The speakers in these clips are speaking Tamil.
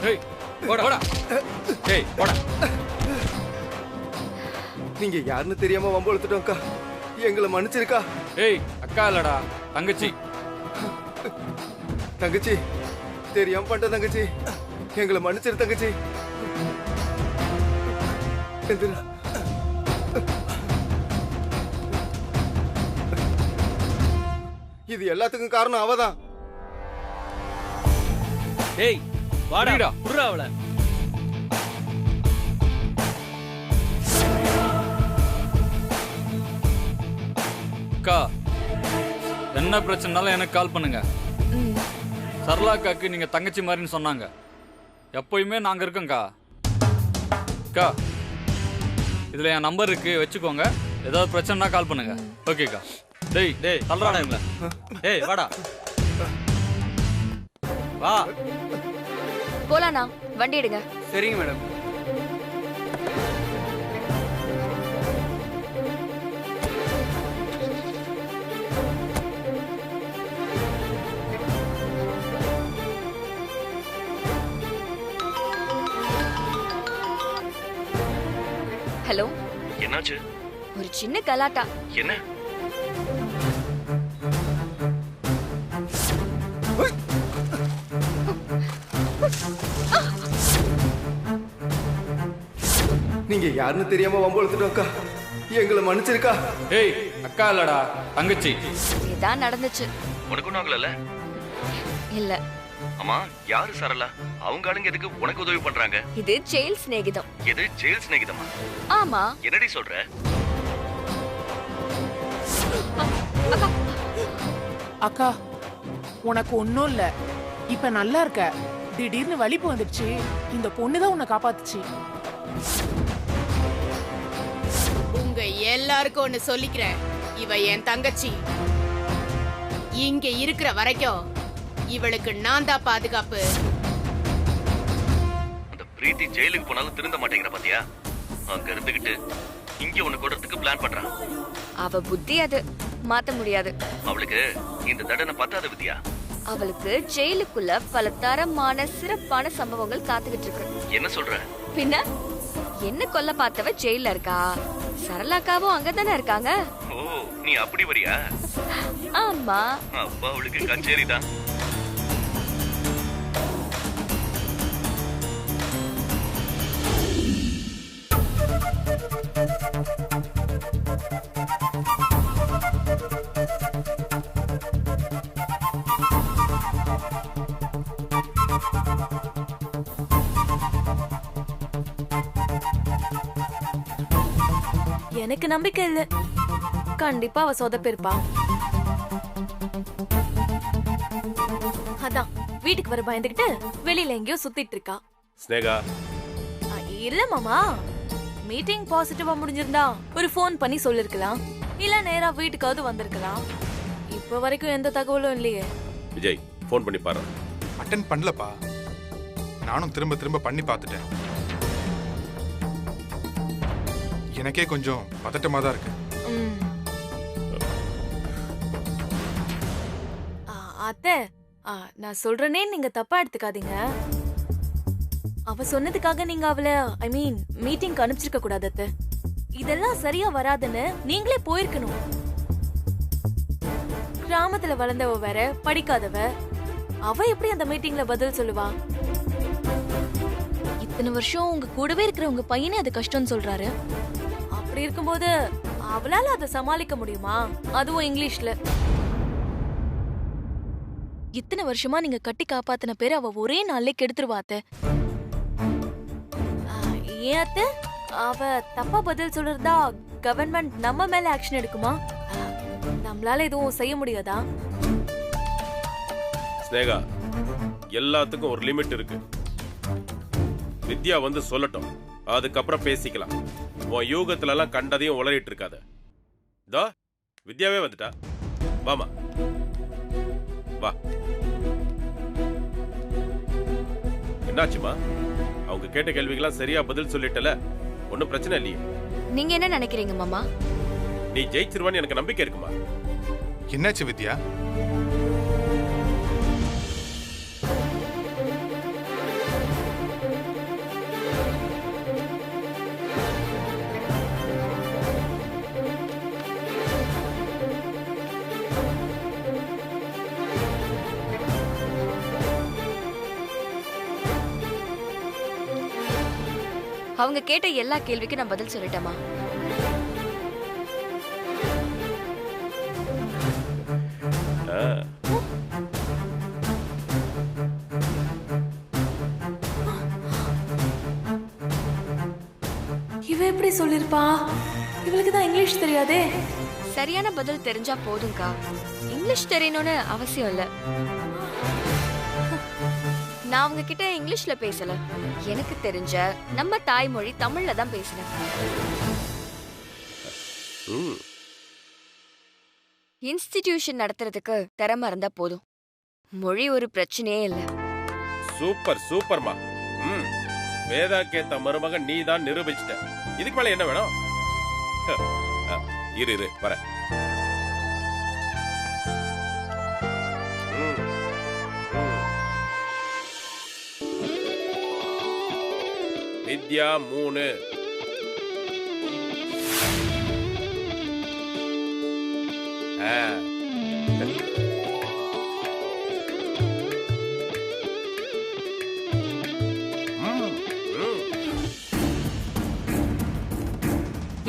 ஏய் போடா போடா. ஏய் போடா. நீங்க யாருன்னு தெரியாம வம்பு எடுத்துட்டோம்க்கா, எங்களை மன்னிச்சிருக்கா. ஏய் அக்கா இல்லடா தங்கச்சி. தங்கச்சி தெரியாம பண்ணிட்ட தங்கச்சி, எங்களை மன்னிச்சிரு தங்கச்சி. எந்திரா. இது எல்லாத்துக்கும் காரணம் அவதான். டேய் வாடா புரியுடா. புர்றா அவள. அக்கா என்ன பிரச்சனைனாலும் எனக்கு கால் பண்ணுங்க. சரளாக்காக்கு நீங்க தங்கச்சி மாதிரின்னு சொன்னாங்க. எப்பயுமே நாங்க இருக்கோம்க்கா. அக்கா இதுல என் நம்பர் இருக்கு, வச்சுக்கோங்க. ஏதாவது பிரச்சனைனா கால் பண்ணுங்க. ஓகேக்கா. டேய் டேய் சொல்றாடா இவங்கள. டேய் வாடா வா. போலாண்ணா, வண்டி எடுங்க. சரிங்க மேடம். ஹலோ, என்னாச்சு? ஒரு சின்ன கலாட்டா. என்ன? நீங்க யாருன்னு தெரியாம வம்பு எடுத்துட்டோம்க்கா, எங்களை மன்னிச்சிருக்கா. ஏய் அக்கா இல்லடா தங்கச்சி. இதான் நடந்துச்சு. உனக்கு ஒன்றும் ஆகல? இல்ல, ஆமா, யாரு சரளா? அவங்க ஆளுங்க எதுக்கு உனக்கு உதவி பண்றாங்க? இது ஜெயில் சிநேகிதம். எது ஜெயில் சிநேகிதமா? ஆமா. என்னடி சொல்ற? அக்கா உனக்கு ஒன்னும் இல்ல, இப்ப நல்லா இருக்க. திடீர்னு வலிப்பு வந்துடுச்சு, இந்த பொண்ணுதான் உன்னை காப்பாத்துச்சு. உங்க எல்லாருக்கும் ஒண்ணு சொல்லிக்கிறேன், இவ என் தங்கச்சி. இங்க இருக்கிற வரைக்கும் இவளுக்கு நான் தான் பாதுகாப்பு. அந்த பிரீத்தி ஜெயிலுக்கு போனாலும் திருந்த மாட்டேங்கிற பாத்தியா? அங்க இருந்துகிட்டு இங்க உன்னை கொடுறதுக்கு பிளான் பண்றான். அவ புத்தி அது, மாத்த முடியாது. அவளுக்கு இந்த தண்டனை பத்தாத வித்தியா? அவளுக்கு ஜெயிலுக்குள்ள பல தரமான சிறப்பான சம்பவங்கள் காத்துக்கிட்டு இருக்கு. என்ன சொல்ற? பின்ன என்ன கொல்ல பார்த்தவ ஜெயில இருக்கா, சரளாக்காவும் அங்கதானே இருக்காங்க. ஓ, நீ அப்படி வரியா? ஆமா. அப்பா அவளுக்கு கச்சேரி தான். எனக்கு நம்பிக்கை இல்ல, கண்டிப்பா அவ சொதப்பிருப்பா. அதான் வீட்டுக்கு வர பயந்துகிட்டு வெளியில எங்கேயோ சுத்திட்டு இருக்கா. ஸ்னேகா இல்ல மாமா, மீட்டிங் பாசிட்டிவா முடிஞ்சிருந்தா ஒரு ஃபோன் பண்ணி சொல்லிருக்கலாம், இல்ல நேரா வீட்டுக்காவது வந்திருக்கலாம். இப்ப வரைக்கும் எந்த தகவலும் இல்லையே. விஜய் ஃபோன் பண்ணி பாரு. அட்டென்ட் பண்ணலப்பா, நானும் திரும்ப திரும்ப பண்ணி பார்த்துட்டேன். எனக்கே கொஞ்சம் பதட்டமா தான் இருக்கு. அத்தை, நான் சொல்றேனே நீங்க தப்பா எடுத்துக்காதீங்க. அவ சொன்னதுக்காக நீங்க அவளை மீட்டிங்க்கு அனுப்பிச்சிருக்க கூடாது அத்தை. இதெல்லாம் சரியா வராதுன்னு நீங்களே போயிருக்கணும். கிராமத்துல வளர்ந்தவ வேற, படிக்காதவ. அவ எப்படி அந்த மீட்டிங்ல பதில் சொல்லுவா? இத்தனை வருஷம் உங்க கூடவே இருக்கிற உங்க பையனே அது கஷ்டம்னு சொல்றாரு. அப்படி இருக்கும்போது அவளால அதை சமாளிக்க முடியுமா? அதுவும் இங்கிலீஷ்ல. இத்தனை வருஷமா நீங்க கட்டி காப்பாத்தின பேரு அவ ஒரே நாள்ல கெடுத்துருவா அத்தை. ஏன் அத்தை, அவ தப்பா பதில் சொல்றதா கவர்மெண்ட் நம்ம மேல ஆக்ஷன் எடுக்குமா? நம்மளால எதுவும் செய்ய முடியாதா? ஸ்னேகா, எல்லாத்துக்கும் ஒரு லிமிட் இருக்கு. வித்யா வந்து சொல்லட்டும், அதுக்கப்புறம் பேசிக்கலாம். உன் யூகத்துல எல்லாம் கண்டதையும் உளறிட்டு இருக்காத. தோ வித்யாவே வந்துட்டா. வாமா வா. என்னாச்சுமா? அவங்க கேட்ட கேள்விக்கெல்லாம் சரியா பதில் சொல்லிட்டல, ஒன்னும் பிரச்சனை இல்லையே. நீங்க என்ன நினைக்கிறீங்க மாமா? நீ ஜெயிச்சிருவான்னு எனக்கு நம்பிக்கை இருக்குமா. என்னாச்சு வித்யா? அவங்க கேட்ட எல்லா கேள்விக்கும் நான் பதில் சொல்லிட்டேமா. இவ எப்படி சொல்லிருப்பா? இவளுக்கு தான் இங்கிலீஷ் தெரியாதே. சரியான பதில் தெரிஞ்சா போதும்க்கா. இங்கிலீஷ் தெரியணும்னு அவசியம் இல்ல. நான் அவங்க கிட்ட இங்கிலீஷ்ல பேசல. எனக்கு தெரிஞ்ச நம்ம தாய்மொழி தமிழ்ல தான் பேசினேன். இன்ஸ்டிடியூஷன் நடத்துறதுக்கு திறமை இருந்தா போதும். மொழி ஒரு பிரச்சனையே இல்ல. சூப்பர் சூப்பர்மா. வேதா கேத்த மருமகன் நீ தான் நிரூபிச்சிட்ட. இதுக்கு மேல என்ன வேணும்? இரு இரு வர. வித்யா 3.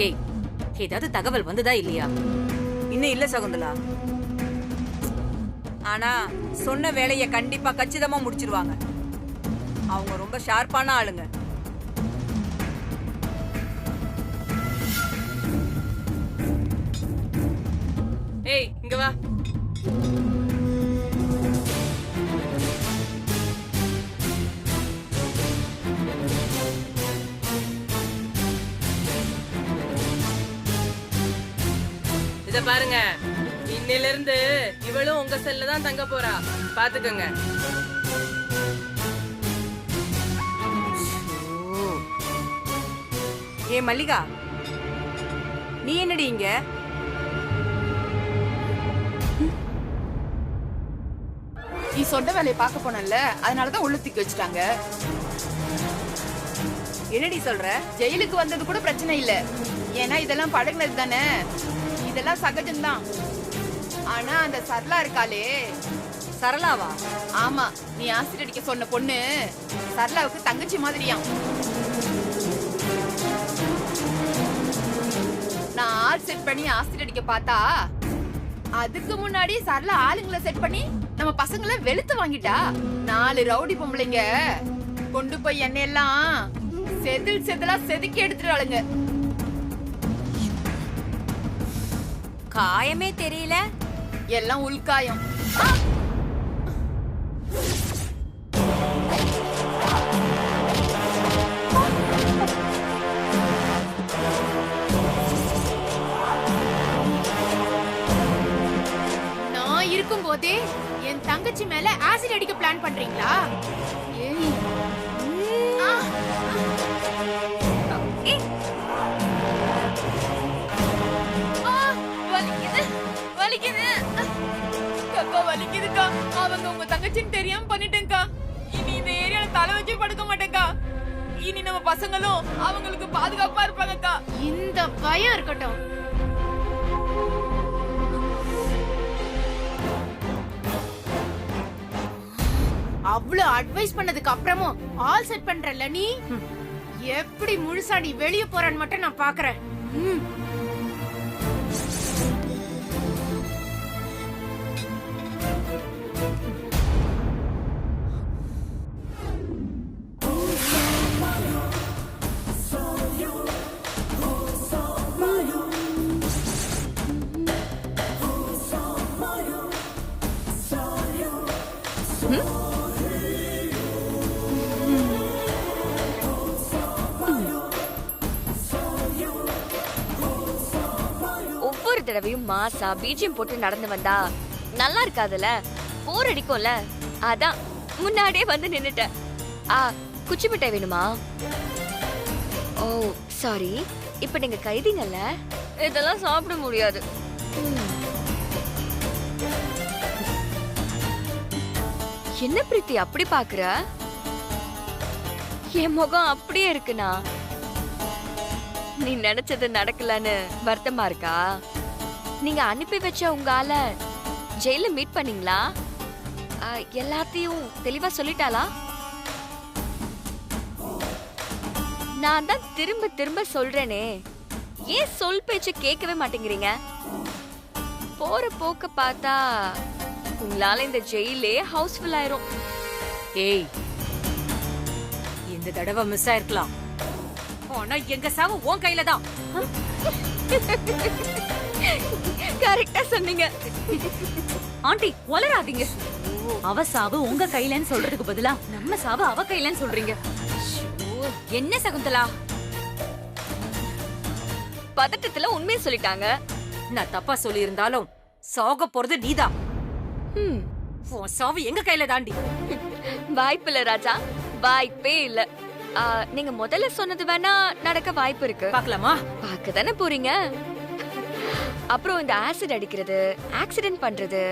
ஏய், ஏதாவது தகவல் வந்ததா இல்லையா? இன்னும் இல்ல சகுந்தலா. ஆனா சொன்ன வேலையை கண்டிப்பா கச்சிதமா முடிச்சிருவாங்க. அவங்க ரொம்ப ஷார்ப்பான ஆளுங்க. ஏய், இங்க வா. இத பாருங்க, இன்னையில இருந்து இவளும் உங்க செல்ல தான் தங்க போறா. பாத்துக்கங்க. ஏ மல்லிகா, நீ என்னடி இங்க? நீ சொன்ன வேலையை பார்க்க போனல, அதனாலதான் உள்ள தூக்கி வச்சுட்டாங்க. என்னடி சொல்ற? ஜெயிலுக்கு வந்தது கூட பிரச்சனை இல்ல. ஏன்னா இதெல்லாம் பழகுனது தானே, இதெல்லாம் சகஜம்தான். ஆனா அந்த சரளா இருக்காளே. சரளாவா? ஆமா, நீ ஆசிட் அடிக்க சொன்ன பொண்ணு சரளாவுக்கு தங்கச்சி மாதிரியாம். நான் ஆள் செட் பண்ணி ஆசிட் அடிக்க பார்த்தா, அதுக்கு முன்னாடி சரளா ஆளுங்களை செட் பண்ணி நம்ம பசங்களை வெளுத்து வாங்கிட்டா. 4 ரவுடி பொம்பளைங்க கொண்டு போய் எண்ணெயெல்லாம் செதில் செதிலா செதுக்கி எடுத்துட்டாளுங்க. காயமே தெரியல. எல்லாம் உள்காயம். நான் இருக்கும் போதே என் தங்கச்சி மேல ஆசிட் அடிக்க பிளான் பண்றீங்களா? ஏய். வலிக்குதுக்கா. அவங்க உங்க தங்கச்சின்னு தெரியாம பண்ணிட்டேங்கா. இனி இந்த ஏரியால தலை வச்சு படுக்க மாட்டேங்கா. இனி நம்ம பசங்களும் அவங்களுக்கு பாதுகாப்பா இருப்பாங்கக்கா. இந்த பயம் இருக்கட்டும். அவ்வளவு அட்வைஸ் பண்ணதுக்கு அப்புறமும் ஆல் செட் பண்றல நீ. எப்படி முழுசாடி வெளிய போறான்னு மட்டும் நான் பாக்குறேன். ஒவ்வொரு தடவையும் மாசா பீஜியம் போட்டு நடந்து வந்தா நல்லா இருக்காதுல்ல, போர் அடிக்கும்ல. அதான் முன்னாடியே வந்து நின்னுட்டேன். குச்சி மிட்டாய் வேணுமா? ஓ சாரி, இப்ப நீங்க கைதிங்கல்ல, இதெல்லாம் சாப்பிட முடியாது. என்ன பிரீத்தி அப்படி பாக்குற? என் முகம் அப்படியே இருக்குனா? நீ நினைச்சது நடக்கலன்னு வருத்தமா இருக்கா? நீங்க அனுப்பி வச்ச உங்க ஆள ஜெயில மீட் பண்ணீங்களா? எல்லாத்தையும் தெளிவா சொல்லிட்டாளா? நான் தான் திரும்ப திரும்ப சொல்றேனே, ஏன் சொல் பேச்சு கேட்கவே மாட்டேங்கிறீங்க? போற போக்க பார்த்தா உங்களால இந்த ஜெயிலே ஹவுஸ்ஃபுல் ஆயிரும். ஏய், இந்த தடவை மிஸ் ஆயிருக்கலாம். ஆனா எங்க சாவு உன் கையில தான். கரெக்டா சொன்னீங்க. ஆண்டி வளராதீங்க. அவ சாவு உங்க கையிலன்னு சொல்றதுக்கு பதிலா நம்ம சாவு அவ கையிலன்னு சொல்றீங்க. என்ன சகுந்தலா? பதட்டத்துல உண்மையை சொல்லிட்டாங்க. நான் தப்பா சொல்லி இருந்தாலும் சாக போறது நீதான். உன் சாவு எங்க கையில தாண்டி. வாய்ப்பில்ல ராஜா, வாய்ப்பே இல்ல. நீங்க முதல்ல சொன்னது வேணா நடக்க வாய்ப்பு இருக்கு. பாக்கலாமா? பார்க்க தானே போறீங்க. அப்புறம் இந்த ஆசிட் அடிக்கிறது, ஆக்சிடென்ட் பண்றது,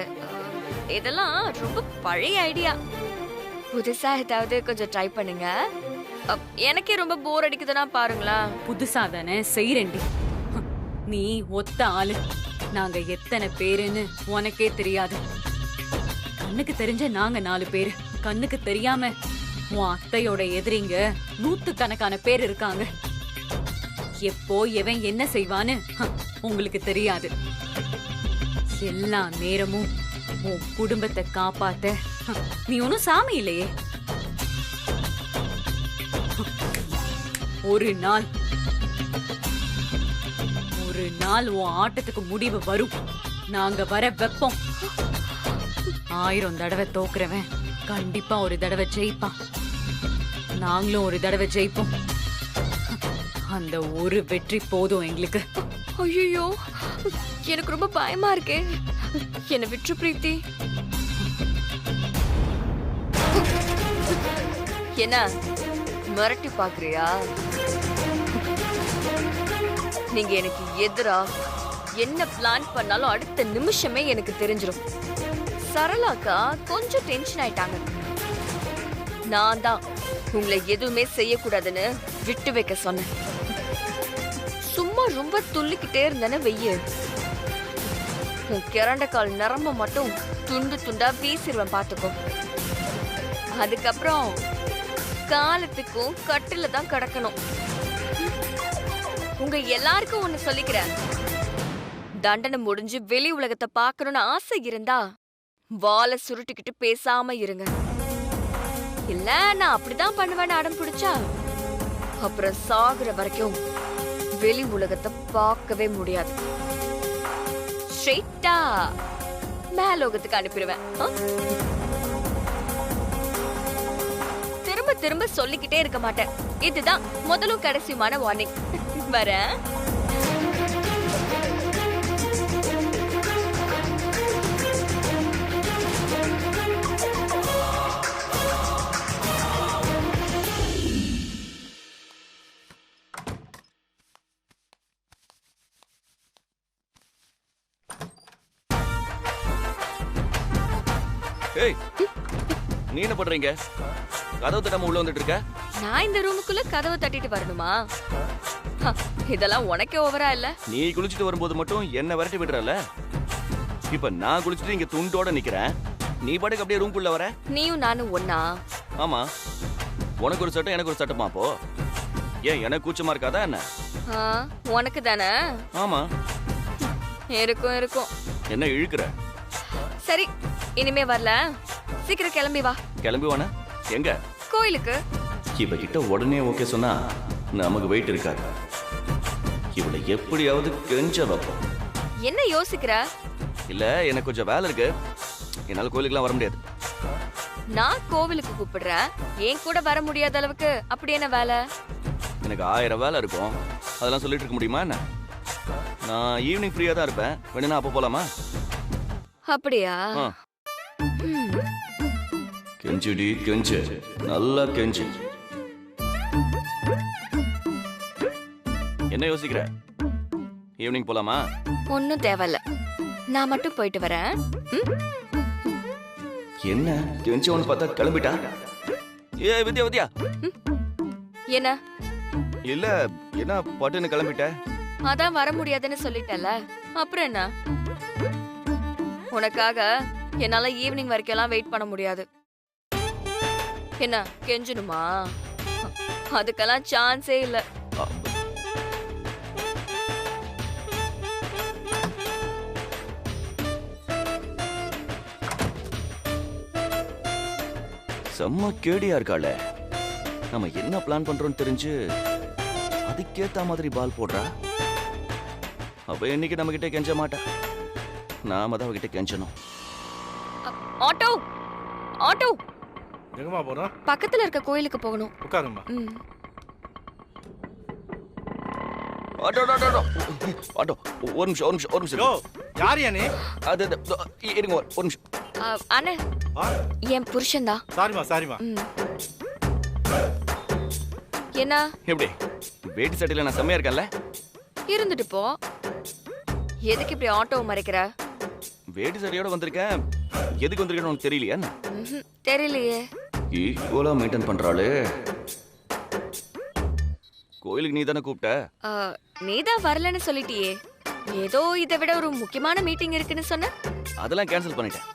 இதெல்லாம் ரொம்ப பழைய ஐடியா. புதுசா ஏதாவது கொஞ்சம் ட்ரை பண்ணுங்க. எனக்கே ரொம்ப போர் அடிக்குதுன்னா பாருங்களா. புதுசா தானே செய்யறேன்டி. நீ ஒத்த ஆளு. நாங்க எத்தனை பேருன்னு உனக்கே தெரியாது. கண்ணுக்கு தெரிஞ்ச நாங்க 4 பேரு. கண்ணுக்கு தெரியாம உன் அத்தையோட எதிரிங்க 100கணக்கான பேர் இருக்காங்க. எப்போ எவன் என்ன செய்வான்னு உங்களுக்கு தெரியாது. எல்லா நேரமும் உன் குடும்பத்தை காப்பாத்த நீ ஒன்னும் சாமி இல்லையே. ஒரு நாள் உன் ஆட்டத்துக்கு முடிவு வரும். நாங்க வர வெப்பம். 1000 தடவை தோக்குறவன் கண்டிப்பா ஒரு தடவை ஜெயிப்பான். நாங்களும் ஒரு தடவை ஜெயிப்போம். அந்த ஒரு வெற்றி போதும் எங்களுக்கு. ஐயோ, எனக்கு ரொம்ப பயமா இருக்கே. என்ன விட்டு பிரீத்தி. என்ன மிரட்டி பாக்குறியா? நீங்க எனக்கு எதிரா என்ன பிளான் பண்ணாலும் அடுத்த நிமிஷமே எனக்கு தெரிஞ்சிடும். சரளாக்கா கொஞ்சம் டென்ஷன் ஆயிட்டாங்க. நான் தான் உங்களை எதுவுமே செய்யக்கூடாதுன்னு விட்டு வைக்க சொன்னேன். சும்மா ரொம்ப துள்ளிக்கிட்டே இருந்தேன்னு வெய்ய. உன் கிறண்ட கால் நரம்ப மட்டும் துண்டு துண்டா வீசிடுவேன் பாத்துக்கோ. அதுக்கப்புறம் காலத்துக்கும் கட்டில தான் கிடக்கணும். உங்க எல்லாருக்கும் ஒண்ணு சொல்லிக்கிறேன். தண்டனை முடிஞ்சு வெளி உலகத்தை பாக்கணும்னு ஆசை இருந்தா வாளை சுருட்டிக்கிட்டு பேசாம இருங்க. இல்ல நான் அப்படிதான் பண்ணுவேன்னு அடம் பிடிச்சா அப்புறம் சாகுற வரைக்கும் வெளி உலகத்தை பார்க்கவே முடியாது. ஸ்ட்ரெயிட்டா மேலோகத்துக்கு அனுப்பிடுவேன். திரும்ப திரும்ப சொல்லிக்கிட்டே இருக்க மாட்டேன். இதுதான் முதலும் கடைசியுமான வார்னிங். வரேன். ஏய், நீ என்ன பண்றீங்க? கதவு தட்டாம உள்ள வந்துட்டு இருக்க? நான் இந்த ரூமுக்குள்ள கதவை தட்டிட்டு வரணுமா? இதெல்லாம் உனக்கே ஓவரா இல்ல? நீ குளிச்சிட்டு வரும்போது மட்டும் என்ன விரட்டி விடுறல. இப்ப நான் குளிச்சிட்டு இங்க துண்டோட நிக்கிறேன். நீ பாட்டுக்கு அப்படியே ரூம்குள்ள வர. நீயும் நானும் ஒண்ணா? ஆமா. உனக்கு ஒரு சட்டம் எனக்கு ஒரு சட்டமா அப்போ? ஏன் எனக்கு கூச்சமா இருக்காதா என்ன? உனக்கு தானே? ஆமா. இருக்கும் இருக்கும். என்ன இழுக்குற? சரி, இனிமே வரல. சீக்கிரம் கிளம்பி வா. கிளம்பி வானா? எங்க? கோயிலுக்கு. இவ கிட்ட உடனே ஓகே சொன்னா நமக்கு வெயிட் இருக்காது. இவளை எப்படியாவது கெஞ்ச வைப்போம். என்ன யோசிக்கிற? இல்ல, எனக்கு கொஞ்சம் வேலை இருக்கு. என்னால கோயிலுக்குலாம் வர முடியாது. நான் கோவிலுக்கு கூப்பிடுறேன். ஏன் கூட வர முடியாத அளவுக்கு அப்படி என்ன வேலை? எனக்கு 1000 வேலை இருக்கும். அதெல்லாம் சொல்லிட்டு இருக்க முடியுமா என்ன? நான் ஈவினிங் ஃப்ரீயா தான் இருப்பேன். வேணும்னா அப்போ போலாமா? அப்படியா? கெஞ்சுடி கெஞ்சு, நல்லா கெஞ்சு. என்ன யோசிக்கிற? ஈவினிங் போலாமா? ஒன்னும் தேவையில்ல, நான் மட்டும் போயிட்டு வரேன். என்ன கெஞ்சவனு பார்த்தா கிளம்பிட்டா? ஏ வித்யா வித்யா. என்ன? இல்ல, என்ன பட்டுன்னு கிளம்பிட்ட? அதான் வர முடியாதுன்னு சொல்லிட்டல, அப்புறம் என்ன? உனக்காக என்னால ஈவினிங் வரைக்கும் எல்லாம் வெயிட் பண்ண முடியாது. என்ன கெஞ்சணுமா? அதுக்கெல்லாம் சான்ஸே இல்ல. செம்ம கேடியா இருக்காள. நம்ம என்ன பிளான் பண்றோம்னு தெரிஞ்சு அதுக்கேத்த மாதிரி பால் போடுறா. அவ இன்னைக்கு நம்ம கிட்ட கெஞ்ச மாட்டா, நாம தான் அவகிட்ட கெஞ்சணும். ஆட்டோ ஆட்டோ, எங்கம்மா போறோம்? பக்கத்துல இருக்க கோயிலுக்கு போகணும். உட்காருங்கம்மா. ஆட்டோ ஆட்டோ ஆட்டோ ஆட்டோ, ஒரு நிமிஷம் ஒரு நிமிஷம் ஒரு நிமிஷம். யார் யானே? அது இருங்க ஒரு நிமிஷம். அண்ணே, என் புருஷன் தான். சாரிமா சாரிமா. என்ன எப்படி வேட்டி சட்டையில நான் செம்மையா இருக்கேன்ல? இருந்துட்டு போ. எதுக்கு இப்படி ஆட்டோவை மறைக்கிற? வேட்டி சட்டையோட வந்திருக்கேன், எதுக்கு வந்திருக்கேன்னு உனக்கு தெரியலையா? தெரியலையே. ஈக்குவலா மெயின்டைன் பண்றாளே. கோயிலுக்கு நீ தானே கூப்பிட்ட? நீதான் வரலன்னு சொல்லிட்டியே. ஏதோ இதை விட ஒரு முக்கியமான மீட்டிங் இருக்குன்னு சொன்ன. அதெல்லாம் கேன்சல் பண்ணிட்டேன்.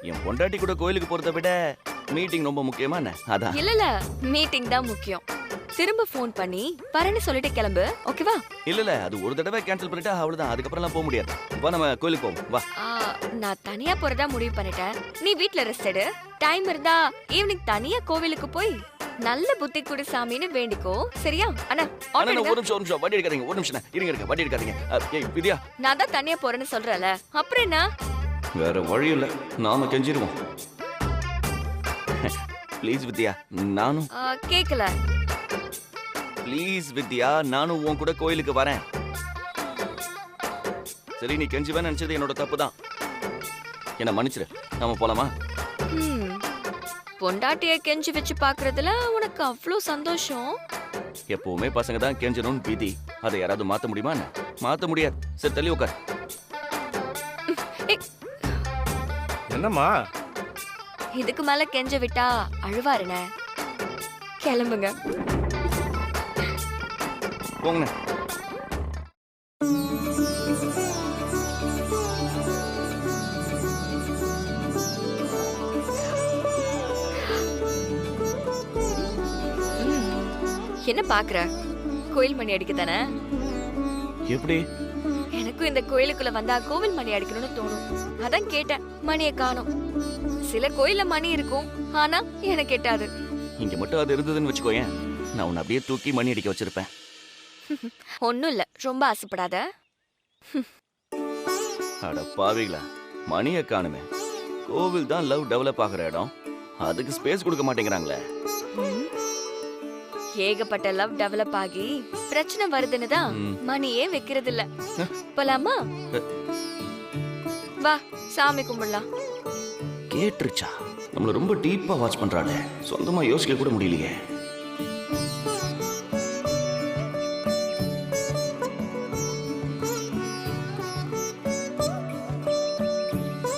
என் பொண்டாட்டி கூட கோயிலுக்கு போறதை விட மீட்டிங் ரொம்ப முக்கியமா என்ன? அதான். இல்ல மீட்டிங் தான் முக்கியம். திரும்ப ஃபோன் பண்ணி வரேன்னு சொல்லிட்டு கிளம்பு, ஓகேவா? இல்ல அது ஒரு தடவை கேன்சல் பண்ணிட்டா அவ்வளவுதான், அதுக்கப்புறம்லாம் போக முடியாது. வா நம்ம கோயிலுக்கு போவோம் வா. நான் தனியா போறதா முடிவு பண்ணிட்டேன். நீ வீட்ல ரெஸ்ட் எடு. டைம் இருந்தா ஈவினிங் தனியா கோவிலுக்கு போய் நல்ல புத்தி கொடு சாமின்னு வேண்டிக்கோ, சரியா? அண்ணா ஒரு நிமிஷம் ஒரு நிமிஷம், வண்டி எடுக்காதீங்க. ஒரு நிமிஷம் இருங்க, வண்டி எடுக்காதீங்க. ஏய் வித்யா, நான் தான் தனியா போறேன்னு சொல்றல, அப்புறம் என்ன? வேற வழி இல்ல, நாம கெஞ்சிருவோம். ப்ளீஸ் வித்யா, நானும் கேக்கல. ப்ளீஸ் வித்யா, நானும் உன் கூட கோயிலுக்கு வரேன். சரி, நீ கெஞ்சுவேன்னு நினைச்சது என்னோட தப்பு தான், என்ன மன்னிச்சிரு. நாம போலாமா? பொண்டாட்டிய கெஞ்சி வச்சு பாக்குறதுல உனக்கு அவ்வளோ சந்தோஷம். எப்பவுமே பசங்க தான் கெஞ்சணும்னு விதி, அதை யாராவது மாத்த முடியுமா? மாத்த முடியாது. சரி தள்ளி உட்கார். என்னம்மா? இதுக்கு மேல கெஞ்ச விட்டா அழுவாருனே. கிளம்புங்க போங்க. என்ன பாக்குற? கோயில் மணி அடிக்க தானே? எப்படி? எனக்கும் இந்த கோயிலுக்குள்ள வந்தா கோவில் மணி அடிக்கணும்னு தோணும். அதான் கேட்டேன். மணியை காணோம். சில கோயில்ல மணி இருக்கும், ஆனா எனக்கு எட்டாது. இங்க மட்டும் அது இருந்ததுன்னு வச்சுக்கோயேன், நான் உன்னை அப்படியே தூக்கி மணி அடிக்க வச்சிருப்பேன். ஒன்னும் இல்ல, ரொம்ப ஆசைப்படாத. அட பாவிகளா, மணியை காணுமே. கோவில் தான் லவ் டெவலப் ஆகிற இடம், அதுக்கு ஸ்பேஸ் கொடுக்க மாட்டேங்கிறாங்களே. ஏகப்பட்ட லவ் டெவலப் ஆகி பிரச்சனை வருதுன்னு தான் மணியே வைக்கிறது இல்ல. போலாமா? வா, சாமி கும்பிடலாம். கேட்டுருச்சா? நம்மள ரொம்ப டீப்பா வாட்ச் பண்றாளே, சொந்தமா யோசிக்க கூட முடியலையே.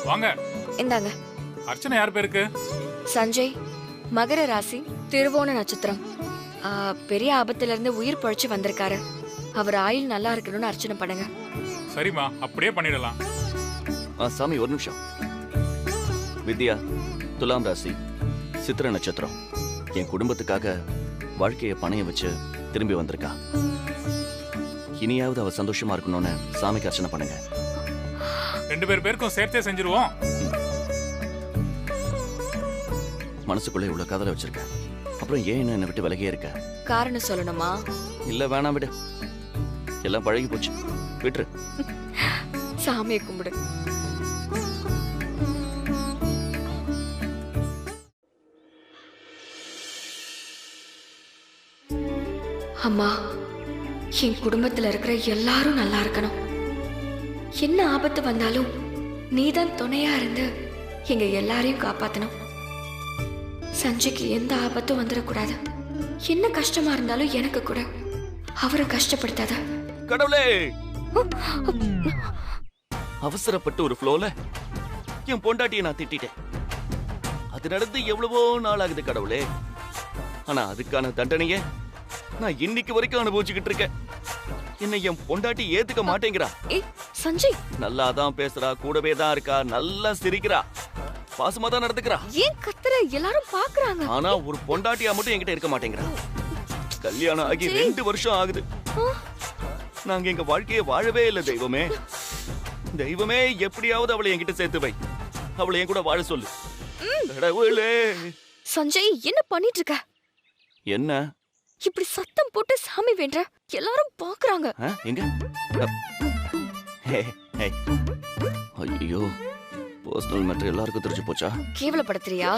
வாங்க. இந்தாங்க. அர்ச்சனை யார் பேருக்கு? சஞ்சய், மகர ராசி, திருவோண நட்சத்திரம். பெரிய ஆபத்துல இருந்து உயிர் பழிச்சு வந்திருக்காரு. அவர் ஆயுள் நல்லா இருக்கணும்னு அர்ச்சனை பண்ணுங்க. சரிம்மா, அப்படியே பண்ணிடலாம். சாமி ஒரு நிமிஷம். வித்யா துலாம் ராசி, சித்திர நட்சத்திரம். என் குடும்பத்துக்காக வாழ்க்கையை பணைய வச்சு திரும்பி வந்திருக்கா. இனியாவது அவ சந்தோஷமா இருக்கணும்னு சாமிக்கு அர்ச்சனை பண்ணுங்க. 2 பேருக்கும் சேர்த்தே செஞ்சிருவோம். மனசுக்குள்ள இவ்வளவு காதல வச்சிருக்கேன், அப்புறம் ஏன் என்னை விட்டு விலகியே இருக்க? காரணம் சொல்லணுமா? இல்ல வேணாம், விடு. எல்லாம் பழகி போச்சு, விட்டுரு. சாமியை கும்பிடு. அம்மா, என் குடும்பத்துல இருக்கிற எல்லாரும் நல்லா இருக்கணும். என்ன ஆபத்து வந்தாலும் நீதான் துணையா இருந்து எங்க எல்லாரையும் காப்பாத்தணும். சஞ்சய்க்கு எந்த ஆபத்தும் வந்துடக்கூடாது. என்ன கஷ்டமா இருந்தாலும் எனக்கு கூட அவரை கஷ்டப்படுத்தாத. கடவுளே, அவசரப்பட்டு ஒரு ஃப்ளோல என் பொண்டாட்டியை நான் திட்டிட்டேன். அது நடந்து எவ்வளவோ நாள் ஆகுது கடவுளே. ஆனா அதுக்கான தண்டனைய நான் இன்னைக்கு வரைக்கும் அனுபவிச்சுக்கிட்டு இருக்கேன். என்னை என் பொண்டாட்டி ஏத்துக்க மாட்டேங்கிறா. சஞ்சய் நல்லாதான் பேசுறா, கூடவே தான் இருக்கா, நல்லா சிரிக்கிறா, பாசமா தான் நடந்துக்கிறா. ஏன் கத்துற? எல்லாரும் பாக்குறாங்க. ஆனா ஒரு பொண்டாட்டியா மட்டும் என்கிட்ட இருக்க மாட்டேங்கிறா. கல்யாணம் ஆகி 2 வருஷம் ஆகுது. நாங்க எங்க வாழ்க்கையை வாழவே இல்லை தெய்வமே. தெய்வமே எப்படியாவது அவளை என்கிட்ட சேர்த்து வை. அவளை என் கூட வாழ சொல்லு. கடவுளே. சஞ்சய் என்ன பண்ணிட்டு இருக்க? என்ன இப்படி சத்தம் போட்டு சாமி வேண்ட எல்லாரும் பாக்குறாங்க. எங்க? ஐயோ, பர்சனல் மேட்டர் எல்லாருக்கும் தெரிஞ்சு போச்சா? கேவலப்படுத்துறியா?